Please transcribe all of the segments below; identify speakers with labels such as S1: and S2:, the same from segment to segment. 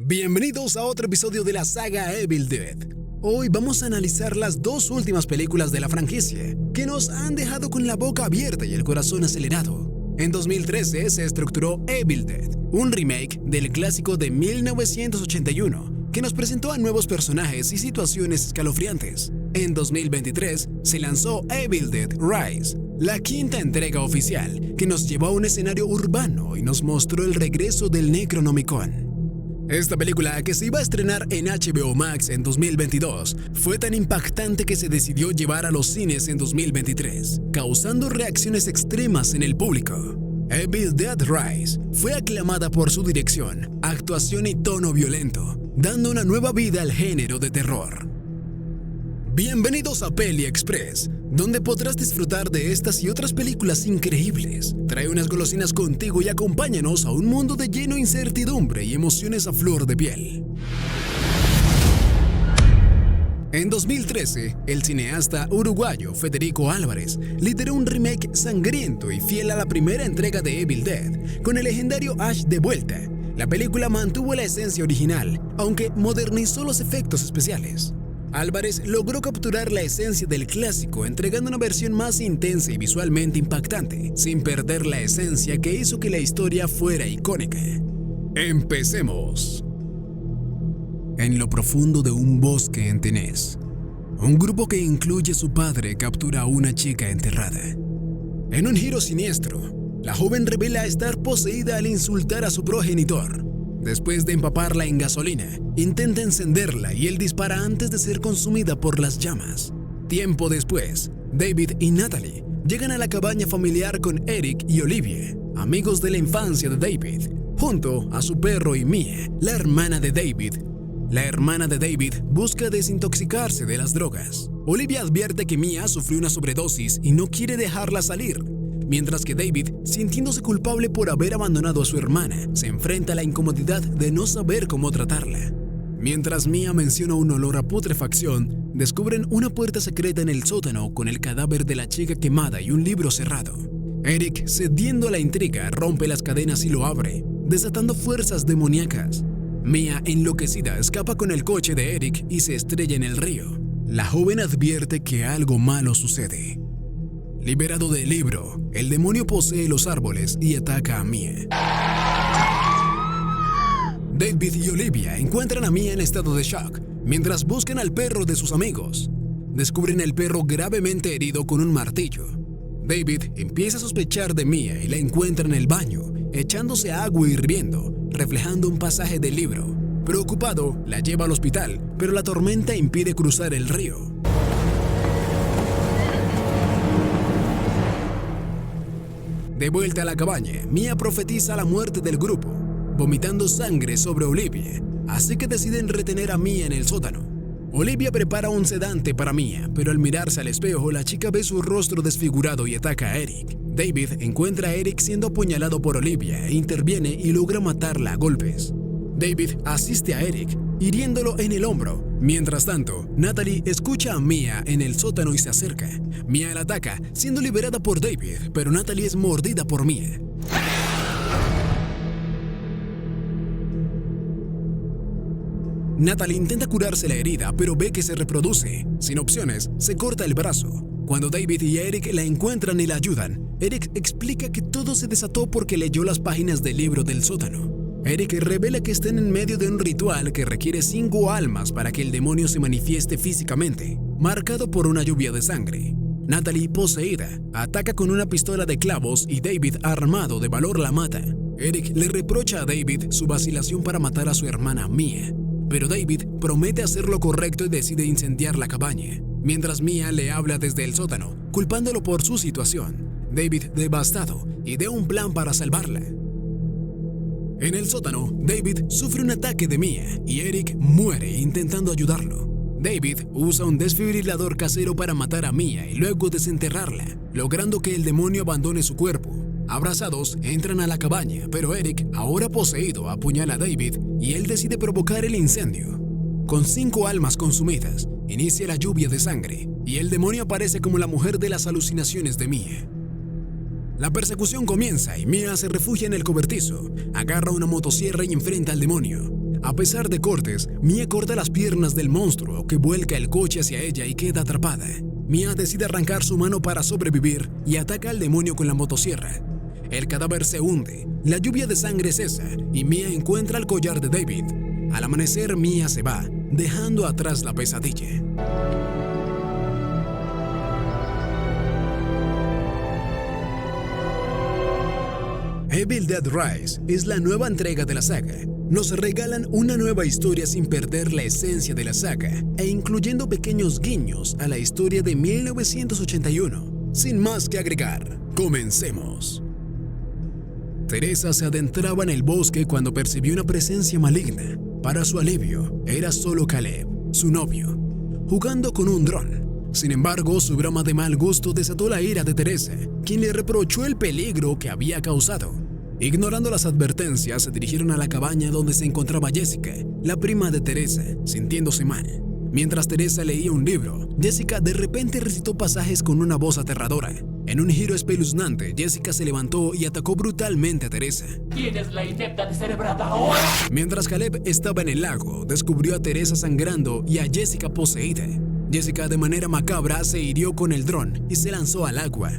S1: Bienvenidos a otro episodio de la saga Evil Dead. Hoy vamos a analizar las dos últimas películas de la franquicia, que nos han dejado con la boca abierta y el corazón acelerado. En 2013 se estructuró Evil Dead, un remake del clásico de 1981, que nos presentó a nuevos personajes y situaciones escalofriantes. En 2023 se lanzó Evil Dead Rise, la quinta entrega oficial, que nos llevó a un escenario urbano y nos mostró el regreso del Necronomicon. Esta película, que se iba a estrenar en HBO Max en 2022, fue tan impactante que se decidió llevar a los cines en 2023, causando reacciones extremas en el público. Evil Dead Rise fue aclamada por su dirección, actuación y tono violento, dando una nueva vida al género de terror. Bienvenidos a Peli Express, donde podrás disfrutar de estas y otras películas increíbles. Trae unas golosinas contigo y acompáñanos a un mundo de lleno de incertidumbre y emociones a flor de piel. En 2013, el cineasta uruguayo Federico Álvarez lideró un remake sangriento y fiel a la primera entrega de Evil Dead, con el legendario Ash de vuelta. La película mantuvo la esencia original, aunque modernizó los efectos especiales. Álvarez logró capturar la esencia del clásico, entregando una versión más intensa y visualmente impactante, sin perder la esencia que hizo que la historia fuera icónica. ¡Empecemos! En lo profundo de un bosque en Tennessee, un grupo que incluye a su padre captura a una chica enterrada. En un giro siniestro, la joven revela estar poseída al insultar a su progenitor. Después de empaparla en gasolina, intenta encenderla y él dispara antes de ser consumida por las llamas. Tiempo después, David y Natalie llegan a la cabaña familiar con Eric y Olivia, amigos de la infancia de David, junto a su perro y Mia, la hermana de David. La hermana de David busca desintoxicarse de las drogas. Olivia advierte que Mia sufrió una sobredosis y no quiere dejarla salir, mientras que David, sintiéndose culpable por haber abandonado a su hermana, se enfrenta a la incomodidad de no saber cómo tratarla. Mientras Mia menciona un olor a putrefacción, descubren una puerta secreta en el sótano con el cadáver de la chica quemada y un libro cerrado. Eric, cediendo a la intriga, rompe las cadenas y lo abre, desatando fuerzas demoníacas. Mia, enloquecida, escapa con el coche de Eric y se estrella en el río. La joven advierte que algo malo sucede. Liberado del libro, el demonio posee los árboles y ataca a Mia. David y Olivia encuentran a Mia en estado de shock, mientras buscan al perro de sus amigos. Descubren el perro gravemente herido con un martillo. David empieza a sospechar de Mia y la encuentra en el baño, echándose agua hirviendo, reflejando un pasaje del libro. Preocupado, la lleva al hospital, pero la tormenta impide cruzar el río. De vuelta a la cabaña, Mia profetiza la muerte del grupo, vomitando sangre sobre Olivia, así que deciden retener a Mia en el sótano. Olivia prepara un sedante para Mia, pero al mirarse al espejo, la chica ve su rostro desfigurado y ataca a Eric. David encuentra a Eric siendo apuñalado por Olivia e interviene y logra matarla a golpes. David asiste a Eric, hiriéndolo en el hombro. Mientras tanto, Natalie escucha a Mia en el sótano y se acerca. Mia la ataca, siendo liberada por David, pero Natalie es mordida por Mia. Natalie intenta curarse la herida, pero ve que se reproduce. Sin opciones, se corta el brazo. Cuando David y Eric la encuentran y la ayudan, Eric explica que todo se desató porque leyó las páginas del libro del sótano. Eric revela que están en medio de un ritual que requiere 5 almas para que el demonio se manifieste físicamente, marcado por una lluvia de sangre. Natalie, poseída, ataca con una pistola de clavos y David, armado de valor, la mata. Eric le reprocha a David su vacilación para matar a su hermana Mia, pero David promete hacer lo correcto y decide incendiar la cabaña, mientras Mia le habla desde el sótano, culpándolo por su situación. David, devastado, idea un plan para salvarla. En el sótano, David sufre un ataque de Mia y Eric muere intentando ayudarlo. David usa un desfibrilador casero para matar a Mia y luego desenterrarla, logrando que el demonio abandone su cuerpo. Abrazados, entran a la cabaña, pero Eric, ahora poseído, apuñala a David y él decide provocar el incendio. Con 5 almas consumidas, inicia la lluvia de sangre y el demonio aparece como la mujer de las alucinaciones de Mia. La persecución comienza y Mia se refugia en el cobertizo, agarra una motosierra y enfrenta al demonio. A pesar de cortes, Mia corta las piernas del monstruo que vuelca el coche hacia ella y queda atrapada. Mia decide arrancar su mano para sobrevivir y ataca al demonio con la motosierra. El cadáver se hunde, la lluvia de sangre cesa y Mia encuentra el collar de David. Al amanecer, Mia se va, dejando atrás la pesadilla. Evil Dead Rise es la nueva entrega de la saga. Nos regalan una nueva historia sin perder la esencia de la saga e incluyendo pequeños guiños a la historia de 1981. Sin más que agregar, comencemos. Teresa se adentraba en el bosque cuando percibió una presencia maligna. Para su alivio, era solo Caleb, su novio, jugando con un dron. Sin embargo, su broma de mal gusto desató la ira de Teresa, quien le reprochó el peligro que había causado. Ignorando las advertencias, se dirigieron a la cabaña donde se encontraba Jessica, la prima de Teresa, sintiéndose mal. Mientras Teresa leía un libro, Jessica de repente recitó pasajes con una voz aterradora. En un giro espeluznante, Jessica se levantó y atacó brutalmente a Teresa.
S2: ¿Tienes la inepta descerebrada ahora?
S1: Mientras Caleb estaba en el lago, descubrió a Teresa sangrando y a Jessica poseída. Jessica de manera macabra se hirió con el dron y se lanzó al agua.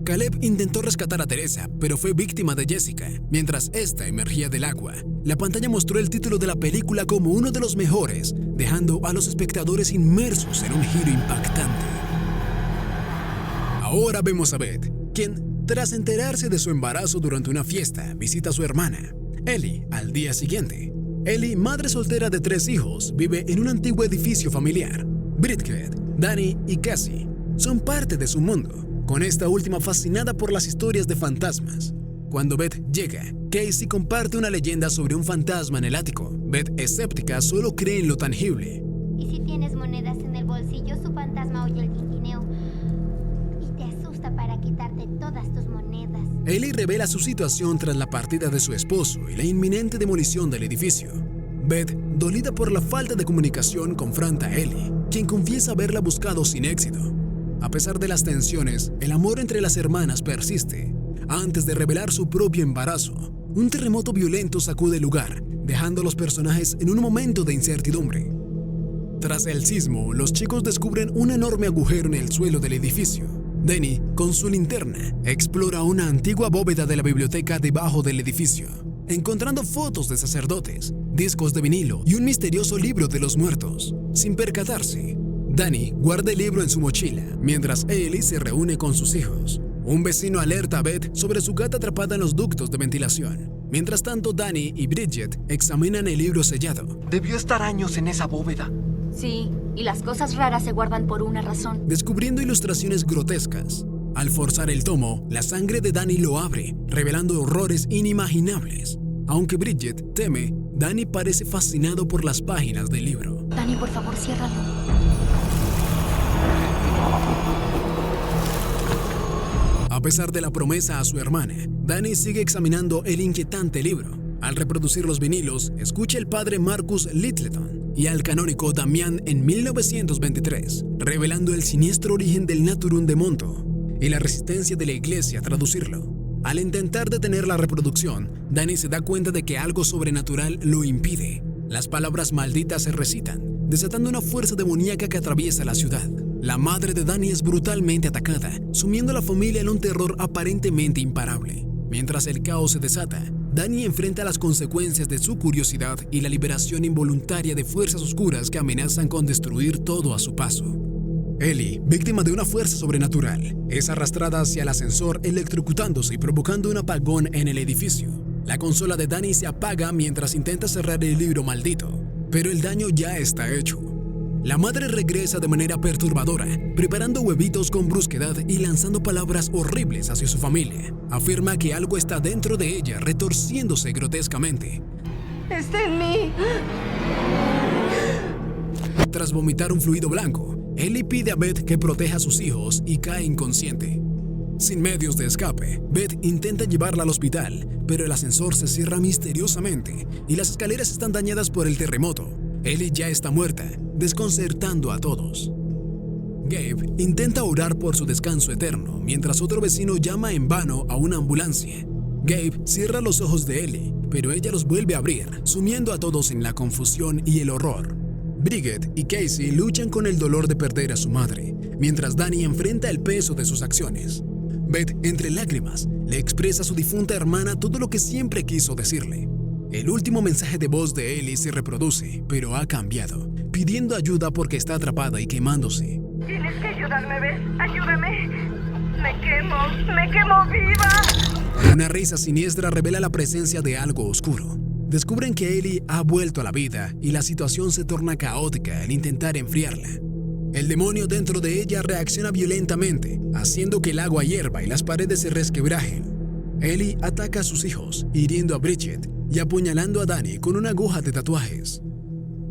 S1: Caleb intentó rescatar a Teresa, pero fue víctima de Jessica. Mientras ésta emergía del agua, la pantalla mostró el título de la película como uno de los mejores, dejando a los espectadores inmersos en un giro impactante. Ahora vemos a Beth, quien, tras enterarse de su embarazo durante una fiesta, visita a su hermana, Ellie, al día siguiente. Ellie, madre soltera de 3 hijos, vive en un antiguo edificio familiar. Bridget, Danny y Cassie son parte de su mundo, con esta última fascinada por las historias de fantasmas. Cuando Beth llega, Casey comparte una leyenda sobre un fantasma en el ático. Beth, escéptica, solo cree en lo tangible.
S3: Y si tienes monedas en el bolsillo, su fantasma oye el tintineo y te asusta para quitarte todas tus monedas.
S1: Ellie revela su situación tras la partida de su esposo y la inminente demolición del edificio. Beth, dolida por la falta de comunicación, confronta a Ellie, quien confiesa haberla buscado sin éxito. A pesar de las tensiones, el amor entre las hermanas persiste. Antes de revelar su propio embarazo, un terremoto violento sacude el lugar, dejando a los personajes en un momento de incertidumbre. Tras el sismo, los chicos descubren un enorme agujero en el suelo del edificio. Danny, con su linterna, explora una antigua bóveda de la biblioteca debajo del edificio, encontrando fotos de sacerdotes, discos de vinilo y un misterioso libro de los muertos. Sin percatarse, Danny guarda el libro en su mochila, mientras Ellie se reúne con sus hijos. Un vecino alerta a Beth sobre su gata atrapada en los ductos de ventilación. Mientras tanto, Danny y Bridget examinan el libro sellado.
S4: Debió estar años en esa bóveda.
S5: Sí, y las cosas raras se guardan por una razón.
S1: Descubriendo ilustraciones grotescas. Al forzar el tomo, la sangre de Danny lo abre, revelando horrores inimaginables. Aunque Bridget teme, Danny parece fascinado por las páginas del libro.
S5: Danny, por favor, ciérralo.
S1: A pesar de la promesa a su hermana, Danny sigue examinando el inquietante libro. Al reproducir los vinilos, escucha al padre Marcus Littleton y al canónigo Damián en 1923, revelando el siniestro origen del Naturum de Monto y la resistencia de la iglesia a traducirlo. Al intentar detener la reproducción, Danny se da cuenta de que algo sobrenatural lo impide. Las palabras malditas se recitan, desatando una fuerza demoníaca que atraviesa la ciudad. La madre de Danny es brutalmente atacada, sumiendo a la familia en un terror aparentemente imparable. Mientras el caos se desata, Danny enfrenta las consecuencias de su curiosidad y la liberación involuntaria de fuerzas oscuras que amenazan con destruir todo a su paso. Ellie, víctima de una fuerza sobrenatural, es arrastrada hacia el ascensor electrocutándose y provocando un apagón en el edificio. La consola de Danny se apaga mientras intenta cerrar el libro maldito, pero el daño ya está hecho. La madre regresa de manera perturbadora, preparando huevitos con brusquedad y lanzando palabras horribles hacia su familia. Afirma que algo está dentro de ella, retorciéndose grotescamente.
S4: ¡Está en mí!
S1: Tras vomitar un fluido blanco, Ellie pide a Beth que proteja a sus hijos y cae inconsciente. Sin medios de escape, Beth intenta llevarla al hospital, pero el ascensor se cierra misteriosamente y las escaleras están dañadas por el terremoto. Ellie ya está muerta, desconcertando a todos. Gabe intenta orar por su descanso eterno, mientras otro vecino llama en vano a una ambulancia. Gabe cierra los ojos de Ellie, pero ella los vuelve a abrir, sumiendo a todos en la confusión y el horror. Bridget y Casey luchan con el dolor de perder a su madre, mientras Danny enfrenta el peso de sus acciones. Beth, entre lágrimas, le expresa a su difunta hermana todo lo que siempre quiso decirle. El último mensaje de voz de Ellie se reproduce, pero ha cambiado, pidiendo ayuda porque está atrapada y quemándose.
S6: Tienes que ayudarme, Beth. Ayúdame. Me quemo viva.
S1: Una risa siniestra revela la presencia de algo oscuro. Descubren que Ellie ha vuelto a la vida y la situación se torna caótica al intentar enfriarla. El demonio dentro de ella reacciona violentamente, haciendo que el agua hierva y las paredes se resquebrajen. Ellie ataca a sus hijos, hiriendo a Bridget y apuñalando a Danny con una aguja de tatuajes.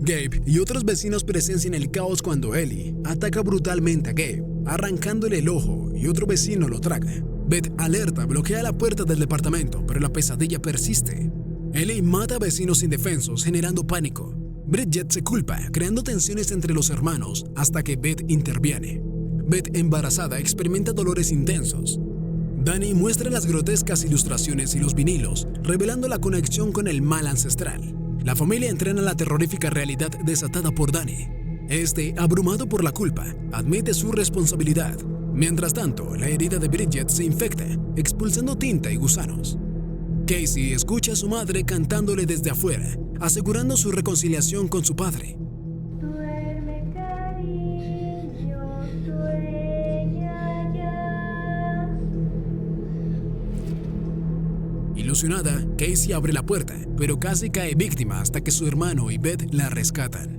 S1: Gabe y otros vecinos presencian el caos cuando Ellie ataca brutalmente a Gabe, arrancándole el ojo y otro vecino lo traga. Beth, alerta, bloquea la puerta del departamento, pero la pesadilla persiste. Ellie mata a vecinos indefensos, generando pánico. Bridget se culpa, creando tensiones entre los hermanos hasta que Beth interviene. Beth, embarazada, experimenta dolores intensos. Danny muestra las grotescas ilustraciones y los vinilos, revelando la conexión con el mal ancestral. La familia entrena la terrorífica realidad desatada por Danny. Este, abrumado por la culpa, admite su responsabilidad. Mientras tanto, la herida de Bridget se infecta, expulsando tinta y gusanos. Casey escucha a su madre cantándole desde afuera, asegurando su reconciliación con su padre.
S6: Duerme, cariño, sueña ya.
S1: Ilusionada, Casey abre la puerta, pero casi cae víctima hasta que su hermano y Beth la rescatan.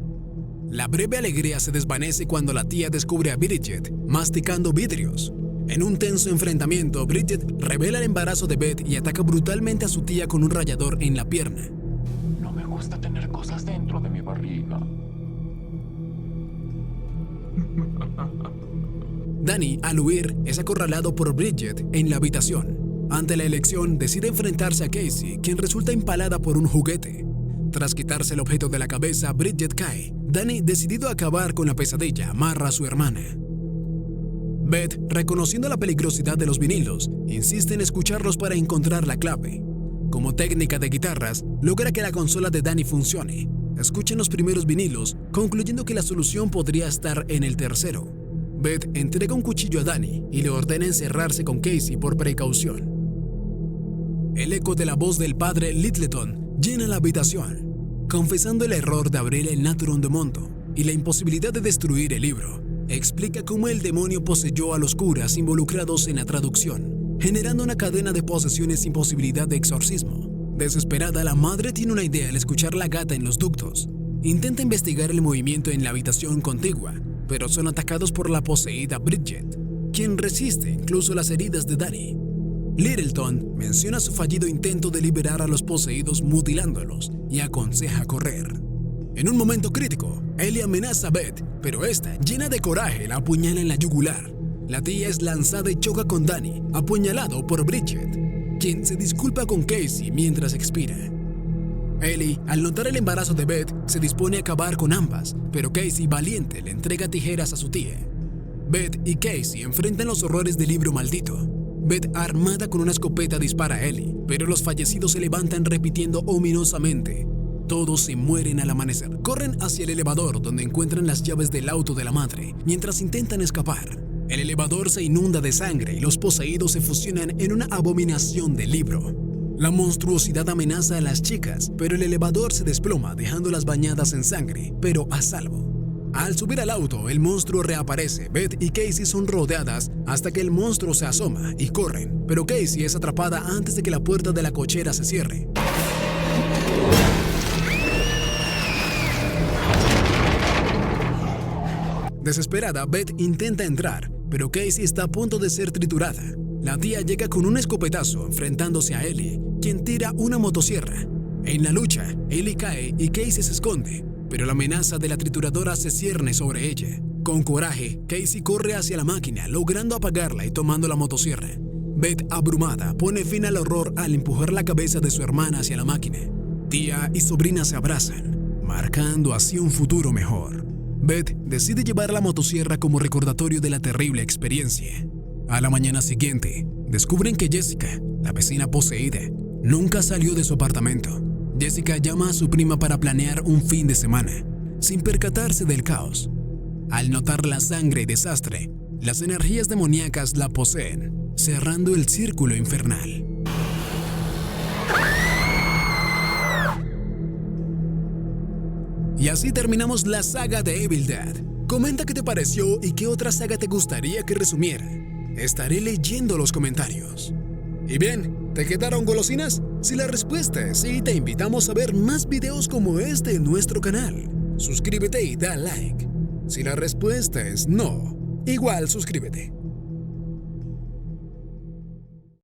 S1: La breve alegría se desvanece cuando la tía descubre a Bridget masticando vidrios. En un tenso enfrentamiento, Bridget revela el embarazo de Beth y ataca brutalmente a su tía con un rallador en la pierna.
S2: No me gusta tener cosas dentro de mi barriga.
S1: Danny, al huir, es acorralado por Bridget en la habitación. Ante la elección, decide enfrentarse a Casey, quien resulta empalada por un juguete. Tras quitarse el objeto de la cabeza, Bridget cae. Danny, decidido a acabar con la pesadilla, amarra a su hermana. Beth, reconociendo la peligrosidad de los vinilos, insiste en escucharlos para encontrar la clave. Como técnica de guitarras, logra que la consola de Danny funcione. Escuchan los primeros vinilos, concluyendo que la solución podría estar en el tercero. Beth entrega un cuchillo a Danny y le ordena encerrarse con Casey por precaución. El eco de la voz del padre Littleton llena la habitación, confesando el error de abrir el Naturon de Monto y la imposibilidad de destruir el libro. Explica cómo el demonio poseyó a los curas involucrados en la traducción, generando una cadena de posesiones sin posibilidad de exorcismo. Desesperada, la madre tiene una idea al escuchar la gata en los ductos. Intenta investigar el movimiento en la habitación contigua, pero son atacados por la poseída Bridget, quien resiste incluso las heridas de Danny. Littleton menciona su fallido intento de liberar a los poseídos mutilándolos y aconseja correr. En un momento crítico, Ellie amenaza a Beth, pero esta, llena de coraje, la apuñala en la yugular. La tía es lanzada y choca con Danny, apuñalado por Bridget, quien se disculpa con Casey mientras expira. Ellie, al notar el embarazo de Beth, se dispone a acabar con ambas, pero Casey, valiente, le entrega tijeras a su tía. Beth y Casey enfrentan los horrores del libro maldito. Beth, armada con una escopeta, dispara a Ellie, pero los fallecidos se levantan repitiendo ominosamente. Todos se mueren al amanecer. Corren hacia el elevador donde encuentran las llaves del auto de la madre, mientras intentan escapar. El elevador se inunda de sangre y los poseídos se fusionan en una abominación del libro. La monstruosidad amenaza a las chicas, pero el elevador se desploma dejándolas bañadas en sangre, pero a salvo. Al subir al auto, el monstruo reaparece. Beth y Casey son rodeadas hasta que el monstruo se asoma y corren, pero Casey es atrapada antes de que la puerta de la cochera se cierre. Desesperada, Beth intenta entrar, pero Casey está a punto de ser triturada. La tía llega con un escopetazo enfrentándose a Ellie, quien tira una motosierra. En la lucha, Ellie cae y Casey se esconde, pero la amenaza de la trituradora se cierne sobre ella. Con coraje, Casey corre hacia la máquina, logrando apagarla y tomando la motosierra. Beth, abrumada, pone fin al horror al empujar la cabeza de su hermana hacia la máquina. Tía y sobrina se abrazan, marcando así un futuro mejor. Beth decide llevar la motosierra como recordatorio de la terrible experiencia. A la mañana siguiente, descubren que Jessica, La vecina poseída nunca salió de su apartamento. Jessica llama a su prima para planear un fin de semana, sin percatarse del caos. Al notar la sangre y desastre, las energías demoníacas la poseen, cerrando el círculo infernal. Y así terminamos la saga de Evil Dead. Comenta qué te pareció y qué otra saga te gustaría que resumiera. Estaré leyendo los comentarios. Y bien, ¿te quedaron golosinas? Si la respuesta es sí, te invitamos a ver más videos como este en nuestro canal. Suscríbete y da like. Si la respuesta es no, igual suscríbete.